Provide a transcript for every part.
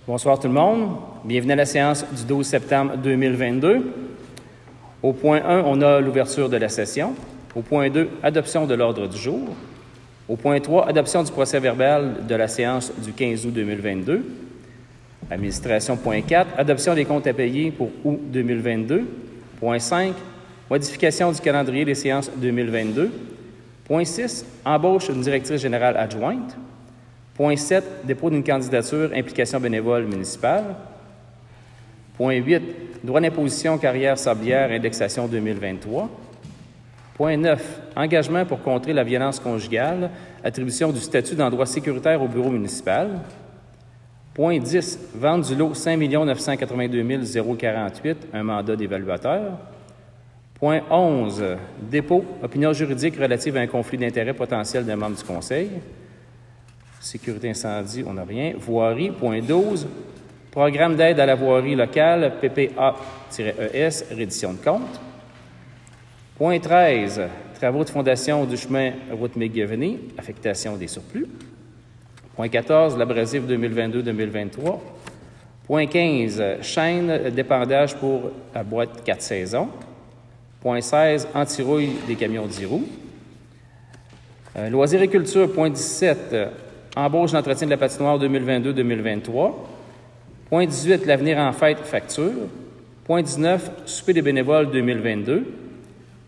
Bonsoir tout le monde. Bienvenue à la séance du 12 septembre 2022. Au point 1, on a l'ouverture de la session. Au point 2, adoption de l'ordre du jour. Au point 3, adoption du procès-verbal de la séance du 15 août 2022. Administration, point 4, adoption des comptes à payer pour août 2022. Point 5, modification du calendrier des séances 2022. Point 6, embauche d'une directrice générale adjointe. Point 7, dépôt d'une candidature, implication bénévole municipale. Point 8, droit d'imposition, carrière sablière, indexation 2023. Point 9, engagement pour contrer la violence conjugale, attribution du statut d'endroit sécuritaire au bureau municipal. Point 10, vente du lot 5 982 048, un mandat d'évaluateur. Point 11, dépôt, opinion juridique relative à un conflit d'intérêts potentiel d'un membre du conseil. Sécurité incendie, on n'a rien. Voirie, point 12, programme d'aide à la voirie locale, PPA-ES, reddition de compte. Point 13, travaux de fondation du chemin route McGivney, affectation des surplus. Point 14, l'abrasif 2022-2023. Point 15, chaîne d'épandage pour la boîte 4 saisons. Point 16, anti-rouille des camions 10 roues. Loisirs et culture, point 17, embauche d'entretien de la patinoire 2022-2023. Point 18, l'avenir en fête, facture. Point 19, souper des bénévoles 2022.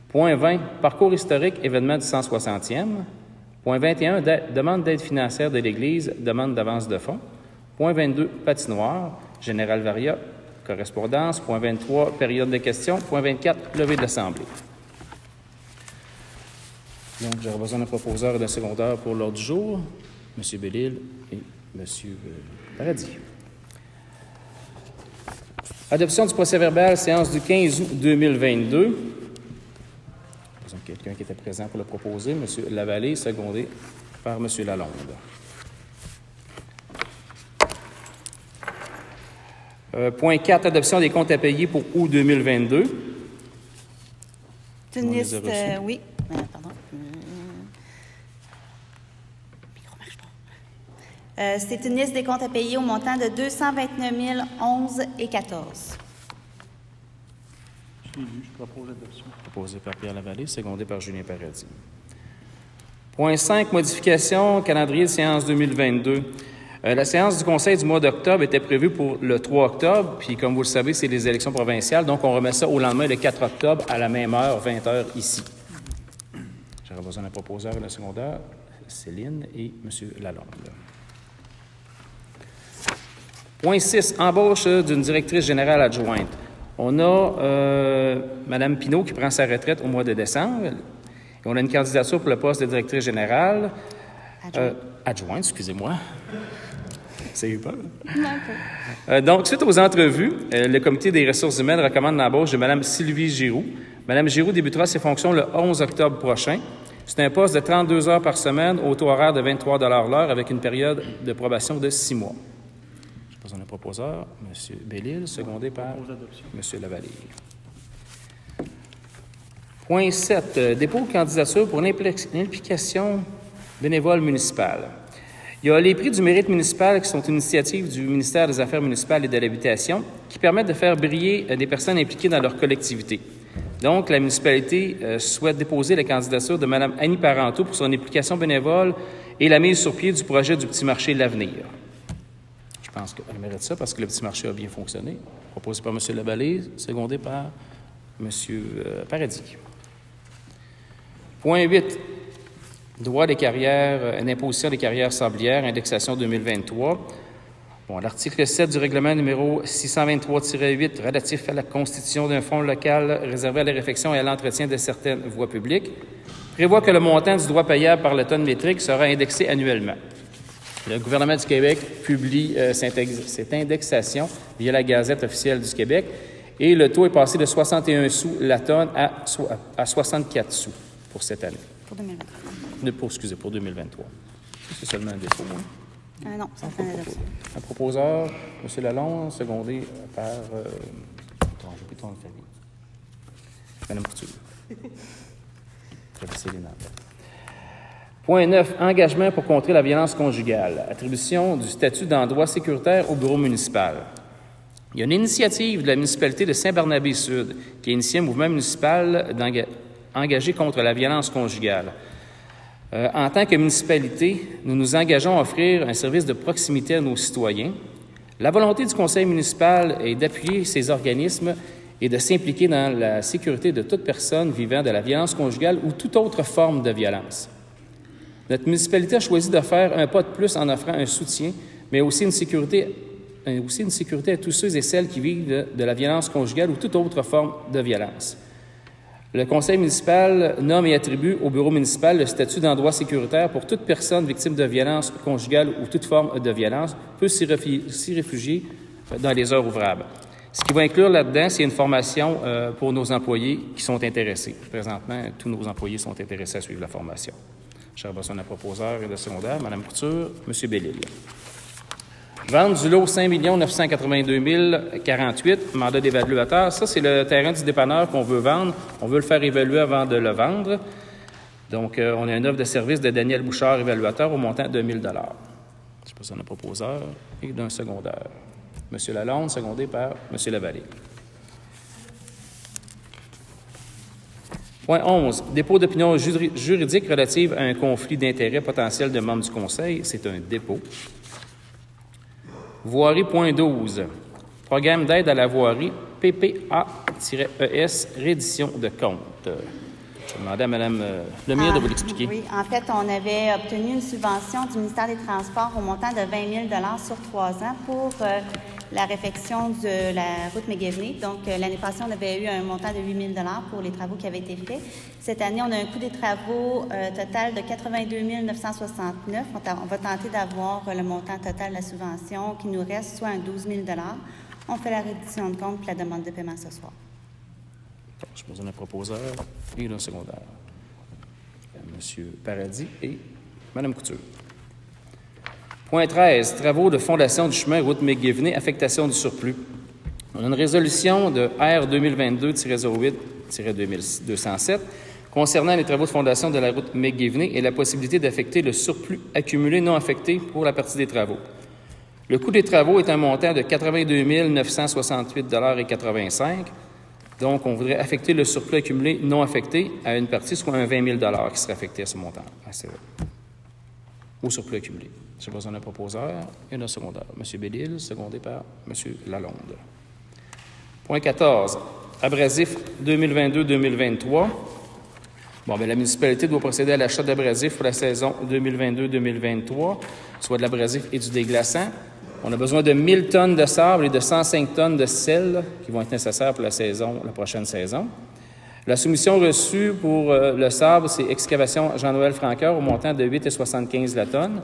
Point 20, parcours historique, événement du 160e. Point 21, demande d'aide financière de l'Église, demande d'avance de fonds. Point 22, patinoire, Général Varia, correspondance. Point 23, période de questions. Point 24, levée de l'Assemblée. Donc, j'aurai besoin d'un proposeur et d'un secondaire pour l'ordre du jour. M. Bellil et M. Paradis. Adoption du procès-verbal, séance du 15 août 2022. Quelqu'un qui était présent pour le proposer, M. Lavallée, secondé par M. Lalonde. Point 4, adoption des comptes à payer pour août 2022. C'est une liste, oui. Pardon. C'est une liste des comptes à payer au montant de 229 011 et 14. Je propose l'adoption. Proposé par Pierre Lavallée, secondé par Julien Paradis. Point 5, modification, calendrier de séance 2022. La séance du Conseil du mois d'octobre était prévue pour le 3 octobre, puis comme vous le savez, c'est les élections provinciales, donc on remet ça au lendemain, le 4 octobre, à la même heure, 20h, ici. J'aurais besoin d'un proposeur et d'un secondaire, Céline et M. Lalonde. Point 6, embauche d'une directrice générale adjointe. On a Mme Pinault qui prend sa retraite au mois de décembre. Et on a une candidature pour le poste de directrice générale. Adjointe, excusez-moi. Ça a eu peur? Non, donc, suite aux entrevues, le Comité des ressources humaines recommande l'embauche de Mme Sylvie Giroux. Mme Giroux débutera ses fonctions le 11 octobre prochain. C'est un poste de 32 heures par semaine au taux horaire de 23 $ l'heure avec une période de probation de 6 mois. Un proposeur, M. Bellil, secondé par M. Lavallée. Point 7, dépôt de candidature pour l'implication bénévole municipale. Il y a les prix du mérite municipal qui sont une initiative du ministère des Affaires municipales et de l'Habitation qui permettent de faire briller des personnes impliquées dans leur collectivité. Donc, la municipalité souhaite déposer la candidature de Mme Annie Parenteau pour son implication bénévole et la mise sur pied du projet du petit marché L'Avenir. Je pense qu'elle mérite ça parce que le petit marché a bien fonctionné. Proposé par M. Lavallée, secondé par M. Paradis. Point 8. Droit des carrières, l'imposition des carrières sablières, indexation 2023. Bon, l'article 7 du règlement numéro 623-8 relatif à la constitution d'un fonds local réservé à la réfection et à l'entretien de certaines voies publiques prévoit que le montant du droit payable par le tonne métrique sera indexé annuellement. Le gouvernement du Québec publie cette indexation via la Gazette officielle du Québec et le taux est passé de 61 sous la tonne à 64 sous pour cette année. Pour 2023. Pour 2023. C'est seulement un dépôt. Non, ça fait l'adoption. Un proposeur, M. Lalonde, secondé par... j'ai plus ton famille. Mme Couture. Point 9, engagement pour contrer la violence conjugale. Attribution du statut d'endroit sécuritaire au bureau municipal. Il y a une initiative de la municipalité de Saint-Barnabé-Sud qui a initié un mouvement municipal engagé contre la violence conjugale. En tant que municipalité, nous nous engageons à offrir un service de proximité à nos citoyens. La volonté du conseil municipal est d'appuyer ces organismes et de s'impliquer dans la sécurité de toute personne vivant de la violence conjugale ou toute autre forme de violence. Notre municipalité a choisi de faire un pas de plus en offrant un soutien, mais aussi une sécurité à tous ceux et celles qui vivent de la violence conjugale ou toute autre forme de violence. Le conseil municipal nomme et attribue au bureau municipal le statut d'endroit sécuritaire pour toute personne victime de violence conjugale ou toute forme de violence peut s'y réfugier dans les heures ouvrables. Ce qui va inclure là-dedans, c'est une formation pour nos employés qui sont intéressés. Présentement, tous nos employés sont intéressés à suivre la formation. Cher personne à proposeur et de secondaire, Mme Couture, M. Bellil. Vente du lot 5 982 048, mandat d'évaluateur. Ça, c'est le terrain du dépanneur qu'on veut vendre. On veut le faire évaluer avant de le vendre. Donc, on a une offre de service de Daniel Bouchard, évaluateur, au montant de 1 000 Je sais pas si on a proposeur et d'un secondaire. M. Lalonde, secondé par M. Lavallée. Point 11. Dépôt d'opinion juridique relative à un conflit d'intérêts potentiel de membres du Conseil. C'est un dépôt. Voirie, point 12. Programme d'aide à la voirie, PPA-ES, reddition de compte. Je vais demander à Mme Lemire de vous l'expliquer. Oui, en fait, on avait obtenu une subvention du ministère des Transports au montant de 20 000 sur 3 ans pour la réfection de la route McGivney. Donc, l'année passée, on avait eu un montant de 8 000 pour les travaux qui avaient été faits. Cette année, on a un coût des travaux total de 82 969. On va tenter d'avoir le montant total de la subvention qui nous reste, soit un 12 000 On fait la reddition de compte et la demande de paiement ce soir. Je pose un proposeur et un secondaire. M. Paradis et Mme Couture. Point 13. Travaux de fondation du chemin route McGivney, affectation du surplus. On a une résolution de R 2022-08-207 concernant les travaux de fondation de la route McGivney et la possibilité d'affecter le surplus accumulé non affecté pour la partie des travaux. Le coût des travaux est un montant de 82 968,85 $. Donc, on voudrait affecter le surplus accumulé non affecté à une partie, soit un 20 000 qui serait affecté à ce montant, au surplus accumulé. Je sais pas si on a un proposeur et un secondaire. M. Bellil, secondé par M. Lalonde. Point 14. Abrasif 2022-2023. Bon, bien, la municipalité doit procéder à l'achat d'abrasifs pour la saison 2022-2023, soit de l'abrasif et du déglaçant. On a besoin de 1 000 tonnes de sable et de 105 tonnes de sel qui vont être nécessaires pour la prochaine saison. La soumission reçue pour le sable, c'est Excavation Jean-Noël Franqueur au montant de 8,75 la tonne.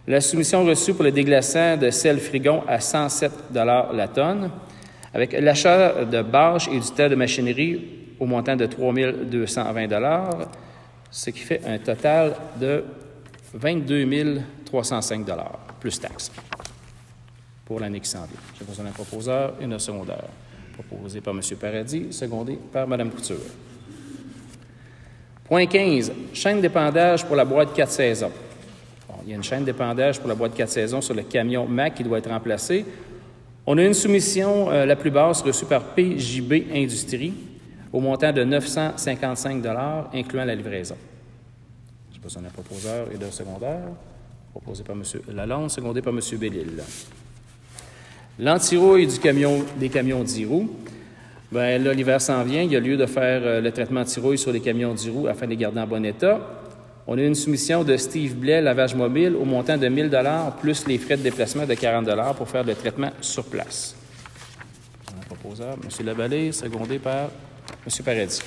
La soumission reçue pour le déglaçant de sel Frigon à 107 la tonne, avec l'achat de bâches et du tas de machinerie au montant de 3 220 ce qui fait un total de 22 305 plus taxes pour l'année qui s'en vient. J'ai besoin d'un proposeur et d'un secondaire. Proposé par M. Paradis, secondé par Mme Couture. Point 15. Chaîne d'épandage pour la boîte 4 saisons. Bon, il y a une chaîne d'épandage pour la boîte 4 saisons sur le camion MAC qui doit être remplacé. On a une soumission la plus basse reçue par PJB Industrie au montant de 955 $ incluant la livraison. J'ai besoin d'un proposeur et d'un secondaire. Proposé par M. Lalonde, secondé par M. Bellil. L'antirouille des camions 10 roues. Bien, là, l'hiver s'en vient. Il y a lieu de faire le traitement anti-rouille sur les camions 10 roues afin de les garder en bon état. On a une soumission de Steve Blais, lavage mobile, au montant de 1 000 $ plus les frais de déplacement de 40 $ pour faire le traitement sur place. Un proposeur, M. Lavallée, secondé par M. Paradis.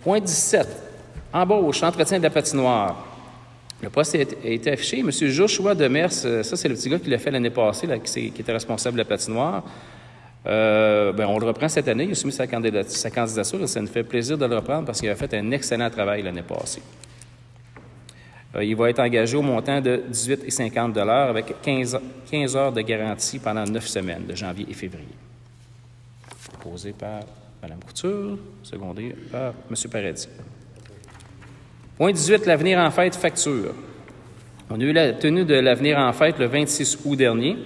Point 17. Embauche, entretien de la patinoire. Le poste a été affiché. M. Joshua Demers, ça, c'est le petit gars qui l'a fait l'année passée, là, qui était responsable de la patinoire. On le reprend cette année. Il a soumis sa candidature et ça nous fait plaisir de le reprendre parce qu'il a fait un excellent travail l'année passée. Il va être engagé au montant de 18,50 $ avec 15 heures de garantie pendant 9 semaines, de janvier et février. Proposé par Mme Couture, secondé par M. Paradis. Point 18, l'avenir en fête facture. On a eu la tenue de l'avenir en fête le 26 août dernier.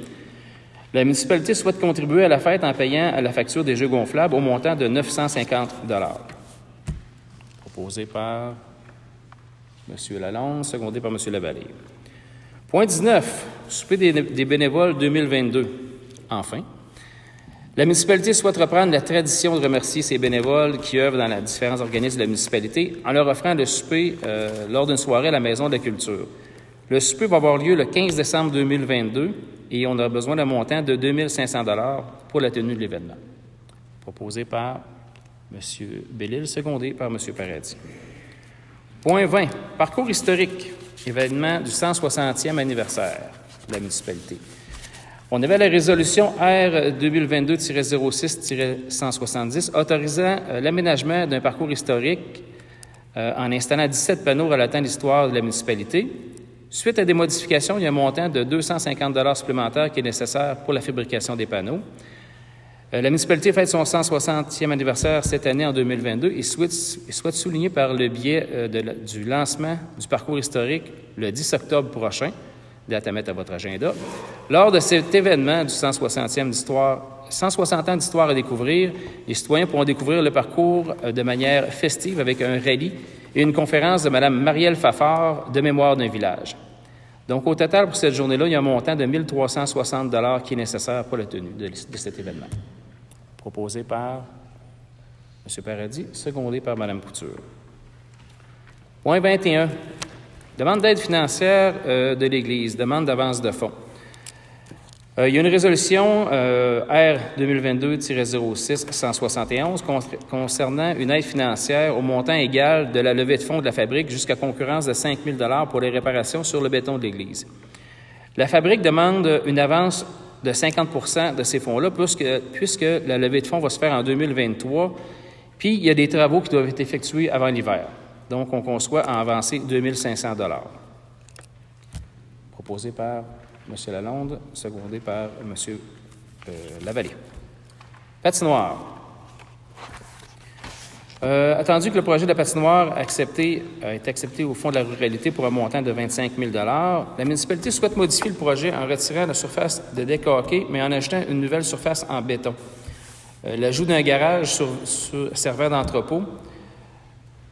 La municipalité souhaite contribuer à la fête en payant la facture des jeux gonflables au montant de 950 $. Proposé par M. Lalonde, secondé par M. Lavallée. Point 19, souper des bénévoles 2022. Enfin, la municipalité souhaite reprendre la tradition de remercier ses bénévoles qui œuvrent dans les différents organismes de la municipalité en leur offrant le souper lors d'une soirée à la Maison de la Culture. Le souper va avoir lieu le 15 décembre 2022 et on a besoin d'un montant de 2 500 $ pour la tenue de l'événement. Proposé par M. Bellil, secondé par M. Paradis. Point 20, parcours historique, événement du 160e anniversaire de la municipalité. On avait la résolution R 2022-06-170 autorisant l'aménagement d'un parcours historique en installant 17 panneaux relatant l'histoire de la municipalité. Suite à des modifications, il y a un montant de 250 $ supplémentaires qui est nécessaire pour la fabrication des panneaux. La municipalité fête son 160e anniversaire cette année en 2022 et souhaite souligner par le biais du lancement du parcours historique le 10 octobre prochain, date à mettre à votre agenda. Lors de cet événement du 160 ans d'histoire à découvrir, les citoyens pourront découvrir le parcours de manière festive avec un rallye et une conférence de Mme Marielle Fafard de mémoire d'un village. Donc, au total, pour cette journée-là, il y a un montant de 1 360 $ qui est nécessaire pour la tenue de cet événement. Proposé par M. Paradis, secondé par Mme Couture. Point 21. Demande d'aide financière de l'Église, demande d'avance de fonds. Il y a une résolution R 2022-06-171 concernant une aide financière au montant égal de la levée de fonds de la fabrique jusqu'à concurrence de 5 000 $ pour les réparations sur le béton de l'Église. La fabrique demande une avance de 50 % de ces fonds-là, puisque la levée de fonds va se faire en 2023, puis il y a des travaux qui doivent être effectués avant l'hiver. Donc, on conçoit en avancer 2 500 $. Proposé par M. Lalonde, secondé par M. Lavallée. Patinoire. Attendu que le projet de patinoire a été accepté au Fonds de la ruralité pour un montant de 25 000 $, la municipalité souhaite modifier le projet en retirant la surface de deck hockey, mais en ajoutant une nouvelle surface en béton. L'ajout d'un garage servant d'entrepôt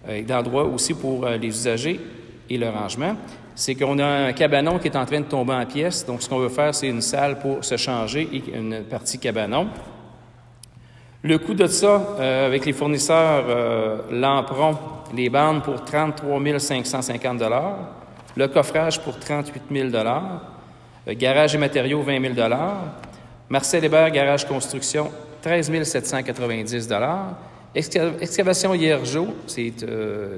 et d'endroit aussi pour les usagers et le rangement. C'est qu'on a un cabanon qui est en train de tomber en pièces. Donc, ce qu'on veut faire, c'est une salle pour se changer et une partie cabanon. Le coût de ça, avec les fournisseurs Lampron, les bandes pour 33 550 $, le coffrage pour 38 000 $, garage et matériaux 20 000 $, Marcel Hébert, garage construction 13 790 $, Excavation Hiergeau, c'est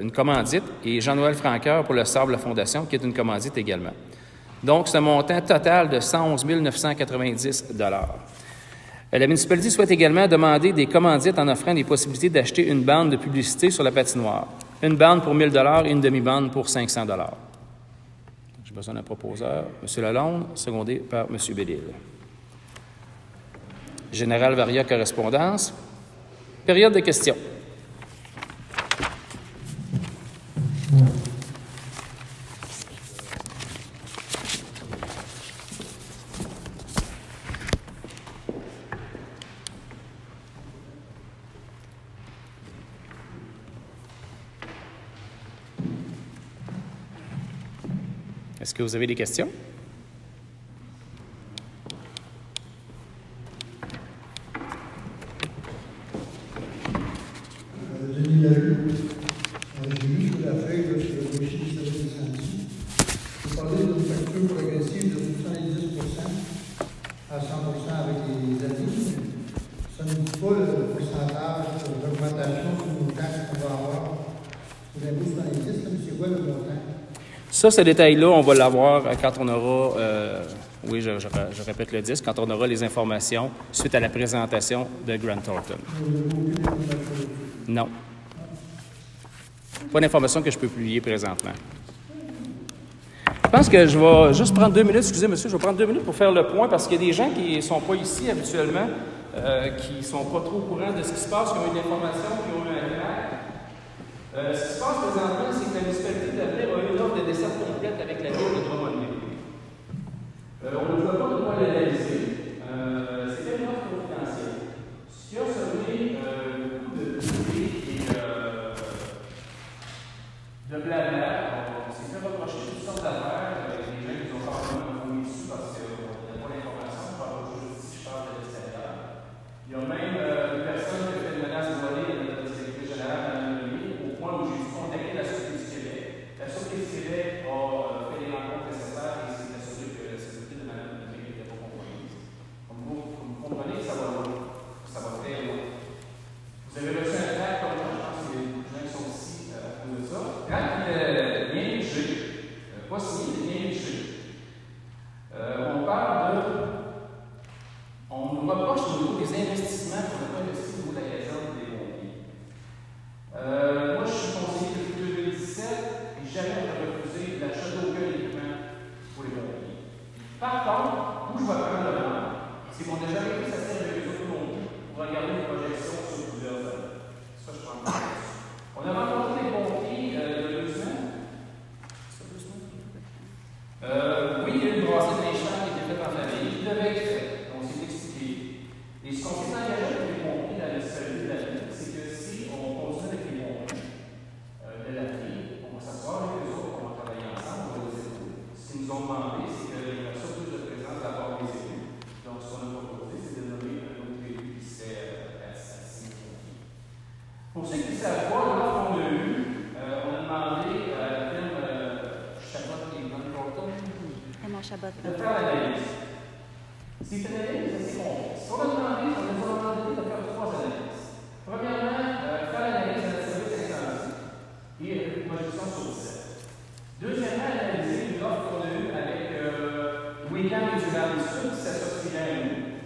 une commandite, et Jean-Noël Franqueur pour le Sable La Fondation, qui est une commandite également. Donc, c'est un montant total de 111 990 $. La municipalité souhaite également demander des commandites en offrant des possibilités d'acheter une bande de publicité sur la patinoire. Une bande pour 1 000 $ et une demi-bande pour 500 $. J'ai besoin d'un proposeur. M. Lalonde, secondé par M. Bellil. Général Varia, correspondance. Période de questions. Est-ce que vous avez des questions? Denis Larue, j'ai mis sur la feuille sur le dossier du service d'incendie. Vous parlez d'une facture progressive de 70 % à 100 % avec les années. Ça ne dit pas le pourcentage d'augmentation du montant qu'on va avoir pour l'impôt sur l'indice, mais c'est quoi le montant? Ça, ce détail-là, on va l'avoir quand on aura, oui, je répète le 10, quand on aura les informations suite à la présentation de Grant Thornton. Non. Pas d'informations que je peux publier présentement. Je pense que je vais juste prendre 2 minutes, excusez monsieur, je vais prendre 2 minutes pour faire le point parce qu'il y a des gens qui ne sont pas ici habituellement, qui ne sont pas trop au courant de ce qui se passe, qui ont eu de l'information, qui ont eu un impact. Ce qui se passe présentement, c'est que la municipalité de où je vais prendre le temps, c'est qu'on n'a jamais pu s'asseoir avec les autres non plus pour regarder les projections sur plusieurs années. Ça, je prends le temps. On a rencontré les pompiers il y a 2 semaines. Oui, il y a eu une brassée des champs qui était faite en famille, qui devait être faite. On s'est expliqué. Et ce qu'on s'est engagé avec les pompiers dans la municipalité de la ville, c'est que si on continue avec les pompiers de la ville, on va s'asseoir avec eux autres, on va travailler ensemble, on va les épauler. Ce qu'ils nous ont demandé, c'est qu'il y a surtout de présence de la part des élus. Donc, ce qu'on a proposé, c'est de nommer un autre élu qui serait assis aux pompiers. Pour ceux qui ne savent pas, l'offre qu'on a eue, on a demandé à la firme Chabot et Van Corton de faire l'analyse. C'est une analyse assez complexe. On a demandé, on nous a demandé de faire 3 analyses. Premièrement, faire l'analyse de la service incendie et une projection sur le sel. Deuxièmement, analyser l'offre qu'on a eue avec Weekend du Valley Sud, qui s'associerait à nous.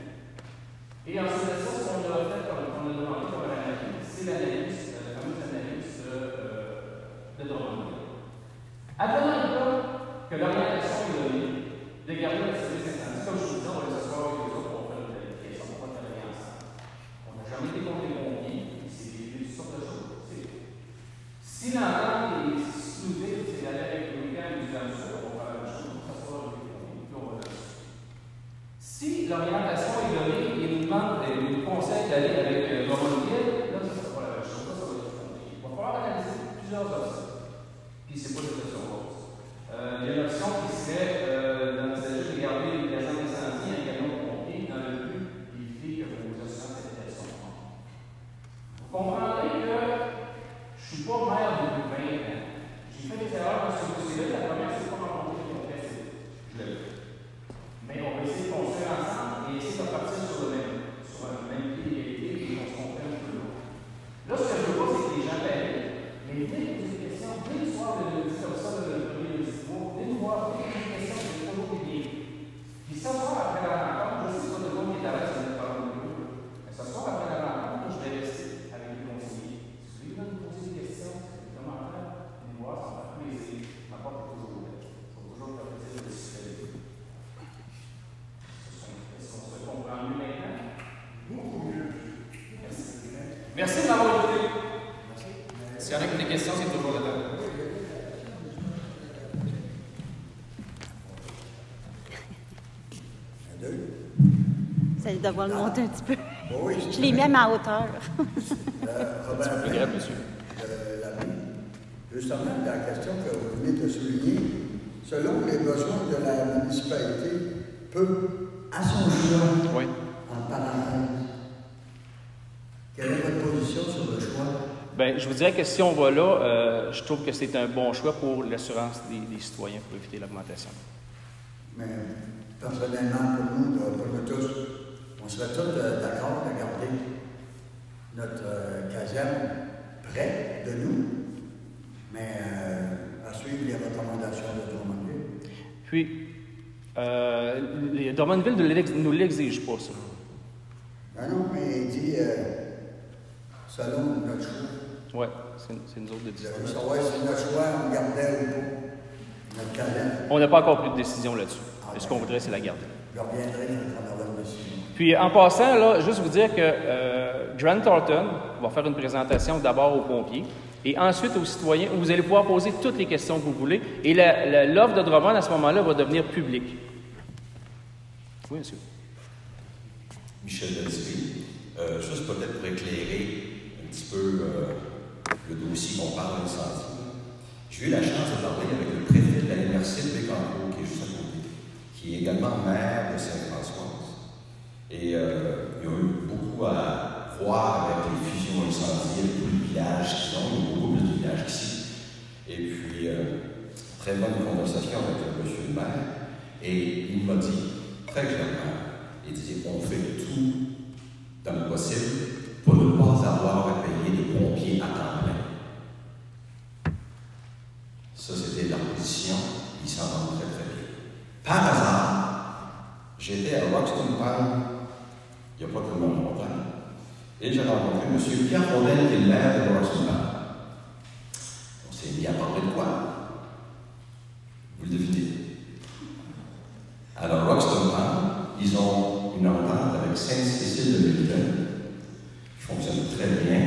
Et ensuite de ça, ce qu'on a fait, qu'on a demandé comme analyse, c'est l'analyse, la fameuse analyse de Drummondville. Advenant le cas que l'orientation est donnée de garder le service incendie, comme je vous disais, on va les asseoir avec les autres pour faire une planification, on va travailler ensemble. On n'a jamais été contre les pompiers, c'est des sortes de choses. Si l'entente est soudée, c'est d'aller avec le week-end du Valley Sud, on va faire la même chose, on va s'asseoir avec les pompiers, puis on va le faire. Si l'orientation est donnée et nous demande, nous conseille d'aller avec Drummondville, là, ça ne sera pas la même chose, ça va être compliqué. Il va falloir analyser plusieurs options. Puis c'est pas des options roses. Il y a une option qui serait d'envisager de garder les agents d'incendie un camion de pompiers dans le but d'éviter que vos assurances d'habitation tombent. Vous comprendrez que je ne suis pas maire depuis 20 ans. J'ai fait des erreurs dans ce dossier-là. La première, c'est pas rencontrer les pompiers. Je l'ai fait. Mais on va essayer de construire ensemble et essayer de partir sur le même pied d'égalité et on se comprenne un peu l'autre. Là, ce que je veux pas, c'est que les gens payent. Mais venez poser des questions, venez nous voir le lundi comme ça, le premier lundi du mois, venez nous voir, venez poser des questions, c'est toujours des bien. Puis s'asseoir après la rencontre, je sais pas de quoi qui est à l'aise de parler de nous, mais s'asseoir après la rencontre, je vais rester avec les conseillers. Si vous voulez nous poser des questions, c'est des commentaires, venez nous voir, ça va faire plaisir. Ma porte est toujours ouverte. Ça va toujours faire plaisir de discuter. Est-ce qu'on se comprend mieux maintenant? Beaucoup mieux. Merci. Merci de m'avoir écouté. S'il y en a qui ont des questions, c'est toujours le temps. Ça doit devoir le monter un petit peu. Oui, je l'ai mis à ma hauteur. Robert, plus grave, monsieur. Justement, la question que vous venez de souligner, selon les besoins de la municipalité, peut, à son choix, Oui. en parenthèse, quelle est votre position sur le choix? Bien, je vous dirais que si on va là, je trouve que c'est un bon choix pour l'assurance des citoyens pour éviter l'augmentation. Mais personnellement, pour nous tous, on serait tous d'accord de garder notre caserne près de nous, mais à suivre les recommandations de Drummondville. Puis, Drummondville ne nous l'exige pas, ça. Non, mais il dit selon notre choix. Oui, c'est nous autres de décider. Vous savez savoir si notre choix, on gardait ou pas notre caserne. On n'a pas encore pris de décision là-dessus. Ce qu'on voudrait, c'est la garder. Je reviendrai quand on aura une décision. Puis, en passant, là, juste vous dire que Grant Thornton va faire une présentation d'abord aux pompiers et ensuite aux citoyens où vous allez pouvoir poser toutes les questions que vous voulez. Et l'offre de Drummond, à ce moment-là, va devenir publique. Oui, monsieur. Michel Belzéry, juste peut-être pour éclairer un petit peu le dossier qu'on parle d'incendie. J'ai eu la chance de parler avec le préfet de la MRC de Bécancour, qui est juste à côté, qui est également maire de Sainte-Françoise. Et il y a eu beaucoup à voir avec les fusions incendies, avec tous les villages qu'ils ont. Il y a beaucoup plus de villages qu'ici. Et puis, très bonne conversation avec monsieur le maire. Et il m'a dit, très clairement, il dit, on fait tout dans le possible pour ne pas avoir à payer des pompiers à temps plein. Ça, c'était leur position. Ils s'en rendent très, très bien. Par hasard, j'étais à Roxton Park, il n'y a pas tellement longtemps, et j'ai rencontré M. Pierre Rodel, qui est le maire de Roxton Park. On s'est mis à parler de quoi? Vous le devinez. Alors, Roxton Park, Ils ont une entente avec Sainte-Cécile de Milton, qui fonctionne très bien,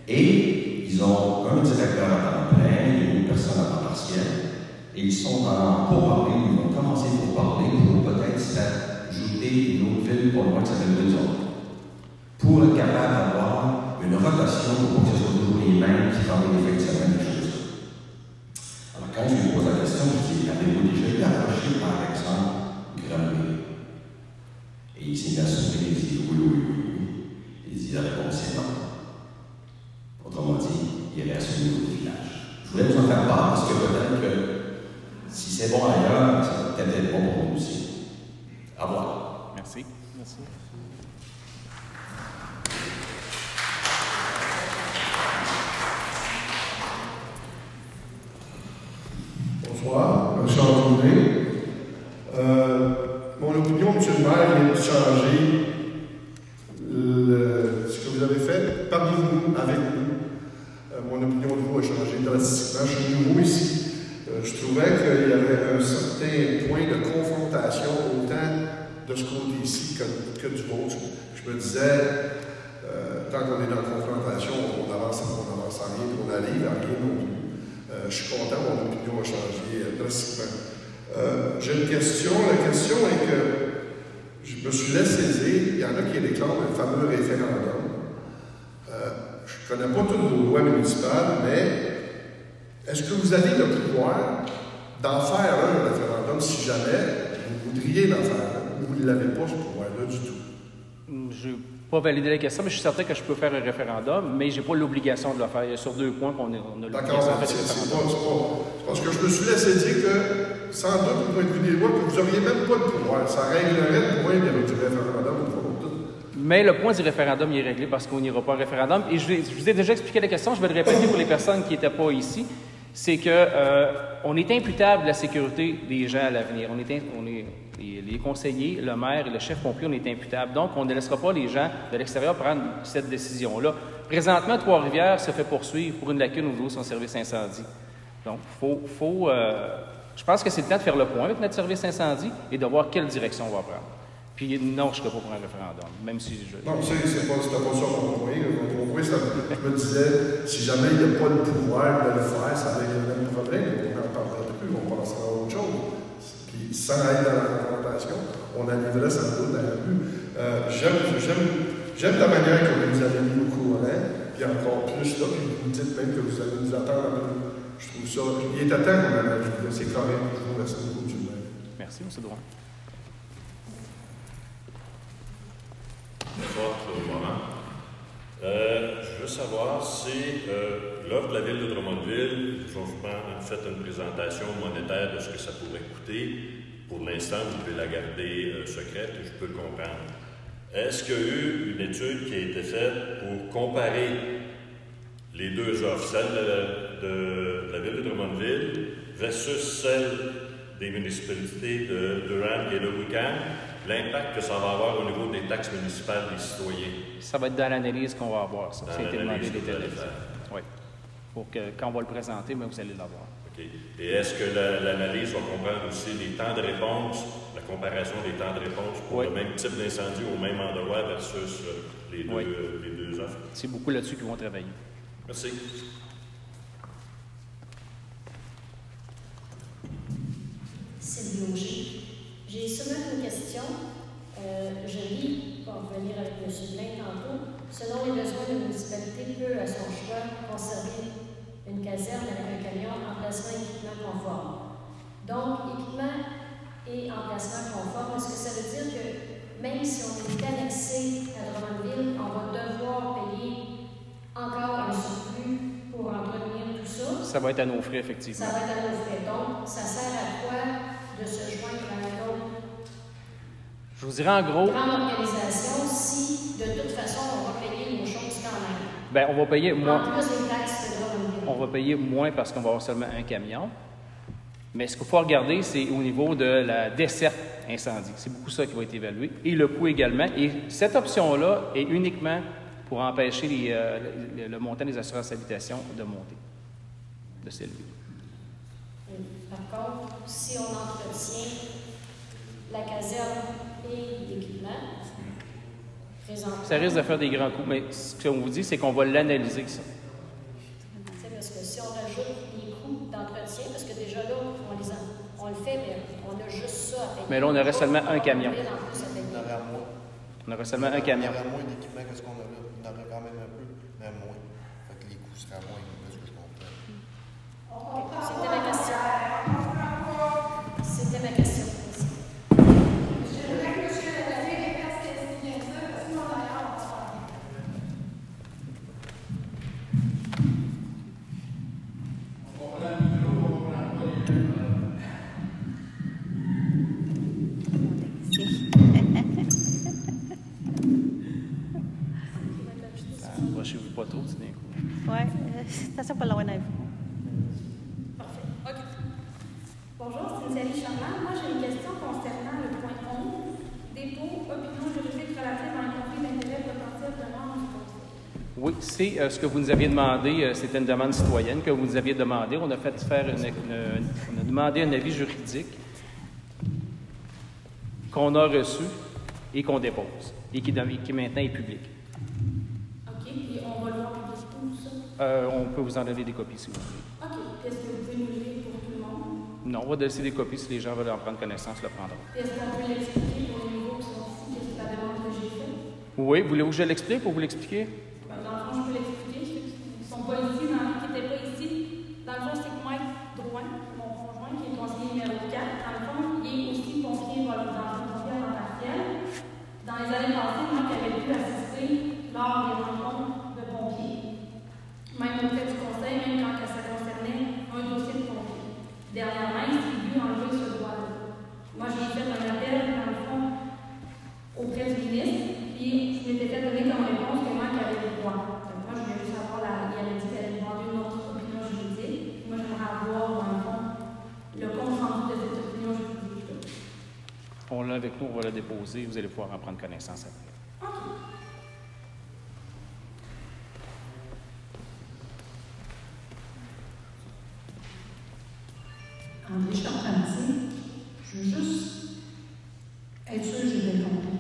et ils ont un directeur à temps plein et une personne à temps partiel, et ils sont en pourparlers, ils vont commencer pour parler pour peut-être s'ajouter une autre ville pour loin qui s'appelle Windsor, pour être capable d'avoir une rotation pour que ce soit toujours les mêmes qui travaillent effectivement des choses. Alors, quand je lui pose la question, je dis, avez-vous déjà été approché par exemple Grenouille? Et il s'est mis à sourire, il dit oui. Il dit la réponse est non. Autrement dit, il reste au niveau du village. Je voulais vous en faire part parce que peut-être que si c'est bon ailleurs, ça peut peut-être être bon pour nous aussi. Au revoir. Merci. Merci. Bonsoir, Richard Journet. Mon opinion, M. le maire, vient de changer ce que vous avez fait parmi nous, avec nous. Mon opinion de vous a changé drastiquement. Je suis nouveau ici. Je trouvais qu'il y avait un certain point de confrontation, autant de ce côté-ci que du vôtre. Je me disais, tant qu'on est dans la confrontation, on avance en rien, on arrive à rien non plus. Je suis content, mon opinion a changé drastiquement. J'ai une question. La question est que je me suis laissé saisir. Il y en a qui réclament le fameux référendum. Je ne connais pas toutes vos lois municipales, mais est-ce que vous avez le pouvoir d'en faire un référendum si jamais vous voudriez en faire un, ou vous ne l'avez pas, ce pouvoir-là du tout? Je n'ai pas validé la question, mais je suis certain que je peux faire un référendum, mais je n'ai pas l'obligation de le faire. Il y a sur 2 points qu'on a l'obligation de faire un référendum. C'est parce que je me suis laissé dire que, sans doute, du point de vue des lois, que vous n'auriez même pas le pouvoir. Ça réglerait le point du référendum. Mais le point du référendum il est réglé parce qu'on n'ira pas au référendum. Et je vous ai déjà expliqué la question, je vais le répéter pour les personnes qui n'étaient pas ici. C'est qu'on est imputable de la sécurité des gens à l'avenir. Les conseillers, le maire et le chef pompier, on est imputable. Donc, on ne laissera pas les gens de l'extérieur prendre cette décision-là. Présentement, Trois-Rivières se fait poursuivre pour une lacune au niveau de son service incendie. Donc, je pense que c'est le temps de faire le point avec notre service incendie et de voir quelle direction on va prendre. Puis non, je ne serai pas pour un référendum, même si je... Non, c'était pas ça mon point. Mon point, je me disais, si jamais il n'y a pas le pouvoir de le faire, ça va être le même problème. On n'en parlera plus, on passera à autre chose. Puis sans être dans la confrontation, on arriverait sans doute à la rue. J'aime la manière que vous nous avez mis au courant, puis encore plus là, puis vous me dites même que vous allez nous attendre un peu. Je trouve ça... Il est à temps qu'on en arrive là, c'est correct, je vous remercie beaucoup du même. Merci, M. Drouin. Bonsoir, Claude Morand. Je veux savoir si, lors de la ville de Drummondville, ils ont fait une présentation monétaire de ce que ça pourrait coûter. Pour l'instant, vous pouvez la garder secrète, je peux le comprendre. Est-ce qu'il y a eu une étude qui a été faite pour comparer les deux offres, celle de la ville de Drummondville versus celle des municipalités de Durham et de Wickham, l'impact que ça va avoir au niveau des taxes municipales des citoyens? Ça va être dans l'analyse qu'on va avoir, ça. Ça a été demandé des téléviseurs. Oui. Pour que, quand on va le présenter, mais vous allez l'avoir. OK. Et est-ce que l'analyse va comprendre aussi les temps de réponse, la comparaison des temps de réponse pour le même type d'incendie au même endroit versus les deux offres? C'est beaucoup là-dessus qu'ils vont travailler. Merci. Sylvie Auger. J'ai seulement une question. Je lis, pour revenir avec M. Blain tantôt, selon les besoins de la municipalité, peut, à son choix, conserver une caserne avec un camion, emplacement et équipement conforme. Donc, équipement et emplacement conforme, est-ce que ça veut dire que même si on est annexé à Drummondville, on va devoir payer encore un surplus pour entretenir tout ça? Ça va être à nos frais, effectivement. Ça va être à nos frais. Donc, ça sert à quoi de se joindre à un autre? Je vous dirais en gros... grande organisation si, de toute façon, on va payer nos choses quand même. Bien, on va payer moins. En plus des taxes de Drummondville. On va payer moins parce qu'on va avoir seulement un camion. Mais ce qu'il faut regarder, c'est au niveau de la desserte incendie. C'est beaucoup ça qui va être évalué. Et le coût également. Et cette option-là est uniquement pour empêcher le montant des assurances habitation de monter, de s'élever. Par contre, si on entretient la caserne et présentement. Ça risque de faire des grands coups, mais ce qu'on vous dit, c'est qu'on va l'analyser, ça. Parce que si on rajoute les coûts d'entretien, parce que déjà là, on le fait, mais on a juste ça à payer. Mais là, on aurait seulement un camion. On aurait seulement un camion. On aurait moins d'équipement que ce qu'on a là. On aurait quand même un peu, mais moins. Fait que les coûts seraient moins, de ce que je comprends. C'était ma question. C'était ma question. Approchez-vous pas trop, tout d'un coup. Oui, attention pas loin d'un vous. Parfait. OK. Bonjour, c'est Nathalie Charmant. Moi, j'ai une question concernant le point 11, dépôt, opinion juridique relative à un conflit d'intérêts potentiel de membres du conseil. Oui, c'est ce que vous nous aviez demandé. C'était une demande citoyenne que vous nous aviez demandé. On a fait faire on a demandé un avis juridique qu'on a reçu et qu'on dépose et qui maintenant est public. OK, puis on va le voir public tout ça? On peut vous en donner des copies si vous voulez. OK, puis est-ce que vous pouvez nous le lire pour tout le monde? Non, on va laisser des copies si les gens veulent en prendre connaissance, le prendront. Puis est-ce qu'on peut l'expliquer pour les nouveaux qui sont ici, qu'est-ce que la demande que j'ai faite? Oui, voulez-vous que je l'explique ou vous l'expliquer? Dans le fond, je peux l'expliquer. Ceux qui ne sont pas ici, qui n'étaient pas ici, dans le fond, c'est que Mike Drouin, mon conjoint, qui est conseiller numéro 4, dans le fond, il est aussi pompier volontaire en partiel. Dans les années passées, moi, qui avait pu assister lors des rencontres de pompiers. Même auprès du conseil, même quand ça concernait un dossier de pompier. Dernièrement, il s'est vu enlever ce droit-là. Moi, j'ai fait un appel, dans le fond, auprès du ministre, puis je m'étais fait donner comme réponse que moi, qui avait le droit. Donc, moi, je voulais juste savoir, il avait dit qu'elle allait demander une autre opinion juridique. Moi, j'aimerais avoir, dans le fond, le compte rendu de cette opinion juridique-là. On l'a avec nous, on va la déposer, vous allez pouvoir en prendre connaissance après. André Charpentier, je veux juste être sûr que j'ai bien compris.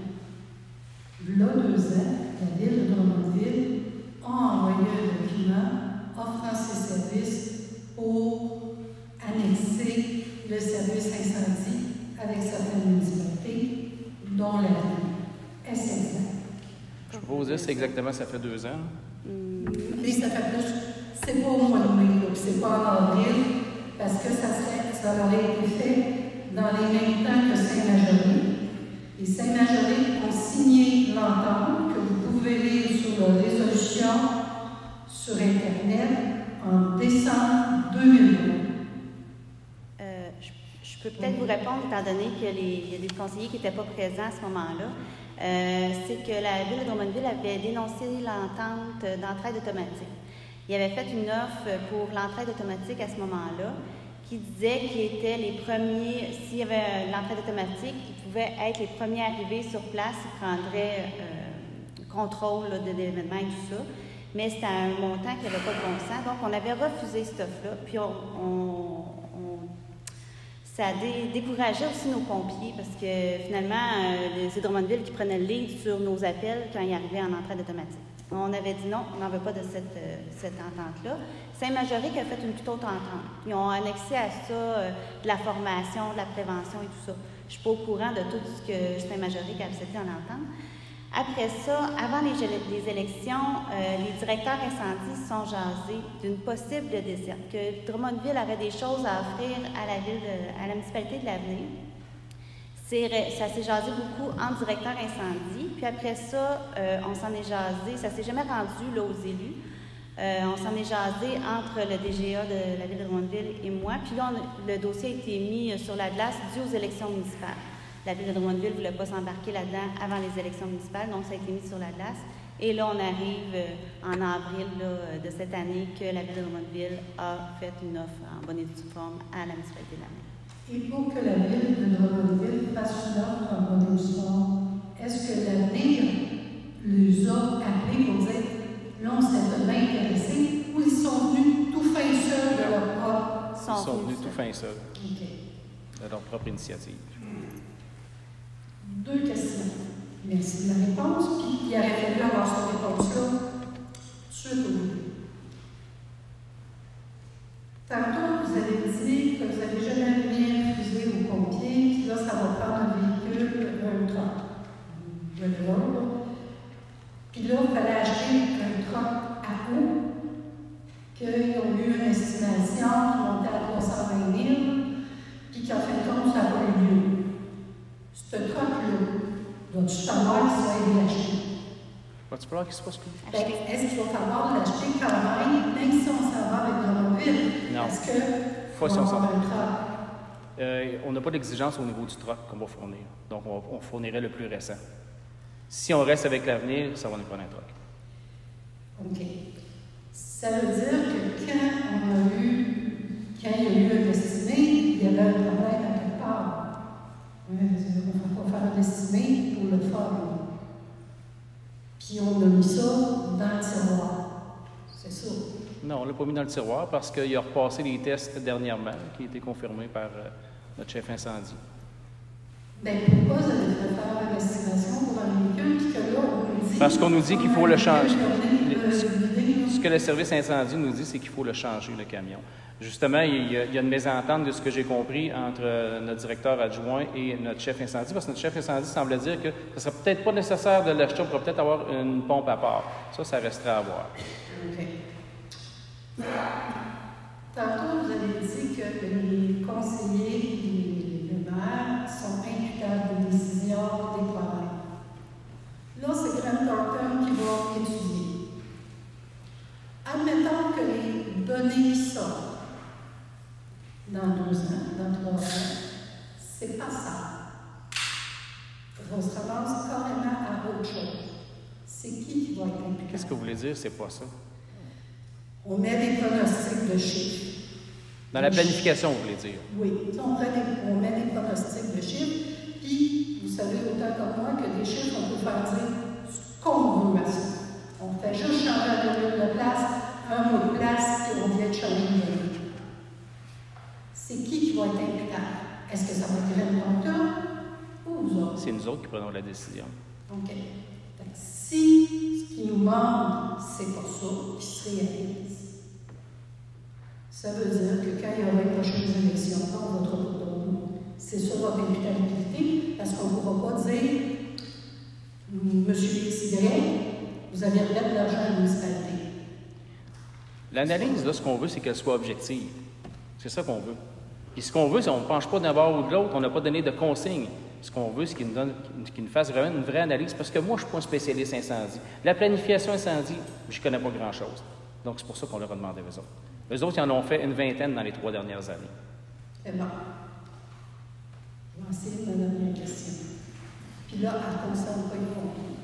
Là, 2 ans, la ville de Drummondville a envoyé un document offrant ses services pour annexer le service incendie avec certaines municipalités, dont la ville. Est-ce exact? Je peux vous dire, c'est exactement, ça fait 2 ans. Et ça fait plus, c'est pas au mois de mai, c'est pas en avril, parce que ça aurait été fait dans les mêmes temps que Saint-Majory. Et Saint-Majory ont signé l'entente que vous pouvez lire sur leur résolution sur Internet en décembre 2020. Je peux peut-être vous répondre, étant donné qu'il y a des conseillers qui n'étaient pas présents à ce moment-là. C'est que la ville de Drummondville avait dénoncé l'entente d'entraide automatique. Il avait fait une offre pour l'entraide automatique à ce moment-là, qui disait qu'ils étaient les premiers, s'il y avait l'entraide automatique, ils pouvaient être les premiers arrivés sur place, ils prendraient contrôle là, de l'événement et tout ça. Mais c'était à un montant qui n'avait pas de bon sens. Donc, on avait refusé cette offre-là. Puis, ça a découragé aussi nos pompiers parce que finalement, c'est Drummondville qui prenait le lead sur nos appels quand ils arrivaient en entraide automatique. On avait dit non, on n'en veut pas de cette entente-là. Saint-Majory qui a fait une toute autre entente. Ils ont annexé à ça de la formation, de la prévention et tout ça. Je ne suis pas au courant de tout ce que Saint-Majory a accepté en entente. Après ça, avant les élections, les directeurs incendies se sont jasés d'une possible desserte, que Drummondville avait des choses à offrir à la municipalité de l'avenir. Ça s'est jasé beaucoup entre directeurs incendies. Puis après ça, on s'en est jasé, ça ne s'est jamais rendu là, aux élus. On s'en est jasé entre le DGA de la ville de Drummondville et moi. Puis là, le dossier a été mis sur la glace dû aux élections municipales. La ville de Drummondville ne voulait pas s'embarquer là-dedans avant les élections municipales, donc ça a été mis sur la glace. Et là, on arrive en avril là, de cette année que la ville de Drummondville a fait une offre en bonne et due forme à la municipalité de la mer. Et pour que la ville de Drummondville fasse une offre en bonne et due forme, est-ce que l'avenir les a appelés pour dire là, on s'est bien intéressés ou ils sont venus tout fin seuls de leur propre? Ils sont venus tout fin seuls. Okay. De leur propre initiative. 2 questions. Merci de la réponse. Puis il aurait fallu avoir cette réponse-là suite au début. Tantôt, vous avez dit que vous n'avez jamais rien refusé aux pompiers, puis là, ça va prendre un véhicule, un truck. Je vais l'ordre. Puis là, il fallait acheter un truck à eau, qu'ils ont eu une estimation qui montait à 320 000, puis qu'en fin de compte, ça n'a pas eu lieu. Ce truck-là, dois-tu savoir qu'il soit aidé l'acheter? Va-tu falloir qu'il se passe plus? Est-ce qu'il va falloir l'acheter quand même si on s'en va avec Drummondville? Non. Est-ce que Faut si on s'en va. un truck? On n'a pas d'exigence au niveau du truck qu'on va fournir. Donc, on fournirait le plus récent. Si on reste avec l'avenir, ça va nous prendre un truck. OK. Ça veut dire que quand il y a eu un estimé, il y avait un problème à quelque part. On ne va pas faire un estimé pour le fun. Puis on a mis ça dans le tiroir. C'est ça. Non, on ne l'a pas mis dans le tiroir parce qu'il a repassé les tests dernièrement, qui étaient confirmés par notre chef incendie. Bien, pourquoi vous avez fait faire une estimation pour un véhicule, puis que là, on nous dit... Parce qu'on nous dit qu'il faut le changer. Ce que le service incendie nous dit, c'est qu'il faut le changer, le camion. Justement, il y a une mésentente de ce que j'ai compris entre notre directeur adjoint et notre chef incendie, parce que notre chef incendie semblait dire que ce ne serait peut-être pas nécessaire de l'acheter, on pourrait peut-être avoir une pompe à part. Ça resterait à voir. OK. Tantôt, vous avez dit que les conseillers et les maires sont imputables des décisions des problèmes. Là, c'est Grant Thornton qui va étudier. Admettons que les données qui sortent dans 2 ans, dans 3 ans, c'est pas ça. On se ramasse carrément à autre chose. C'est qui va être impliqué? Qu'est-ce que vous voulez dire, c'est pas ça? On met des pronostics de chiffres. Dans la planification, vous voulez dire? Oui, on met des pronostics de chiffres, puis vous savez autant comme moi que des chiffres, on peut faire dire ce qu'on veut à ça. On fait juste changer la durée de place, un mot de place, et on vient de changer de durée. C'est qui va être imputable? Est-ce que ça va être Grant Thornton ou nous autres? C'est nous autres qui prenons la décision. OK. Donc, si ce qui nous manque, c'est pas ça, qui se réalise, ça veut dire que quand il y aura les prochaines élections, on votera pas pour nous. C'est sur votre imputabilité, parce qu'on ne pourra pas dire Monsieur XY, vous avez remis de l'argent à la municipalité. L'analyse, là, ce qu'on veut, c'est qu'elle soit objective. C'est ça qu'on veut. Puis ce qu'on veut, c'est qu'on ne penche pas d'un bord ou de l'autre, on n'a pas donné de consignes. Ce qu'on veut, c'est qu'il nous fasse vraiment une vraie analyse, parce que moi, je ne suis pas un spécialiste incendie. La planification incendie, je ne connais pas grand-chose. Donc, c'est pour ça qu'on leur a demandé aux autres. Eux autres, ils en ont fait une vingtaine dans les 3 dernières années. C'est bon. Je vais essayer de me donner une question. Puis là, elle ne concerne pas les pompiers.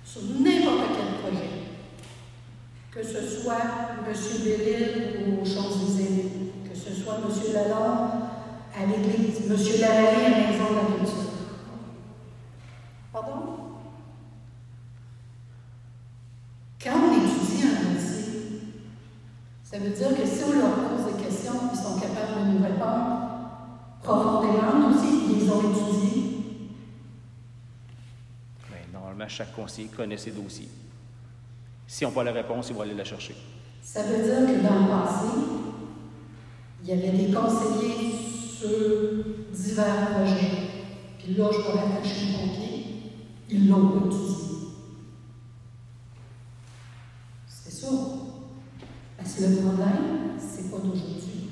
Sur n'importe quel projet, que ce soit M. Bellil aux Champs-Élysées, que ce soit M. Lalonde à l'Église, M. Lavallée à la Maison de la Culture. Pardon? Quand on étudie un dossier, ça veut dire que si on leur pose des questions, ils sont capables de nous répondre profondément aussi, ils les ont étudiés. Bien, normalement, chaque conseiller connaît ses dossiers. S'ils n'ont pas la réponse, ils vont aller la chercher. Ça veut dire que dans le passé, il y avait des conseillers sur divers projets. Puis là, je pourrais attacher le pompier, ils l'ont pas étudié. C'est ça. Parce que le problème, c'est pas d'aujourd'hui.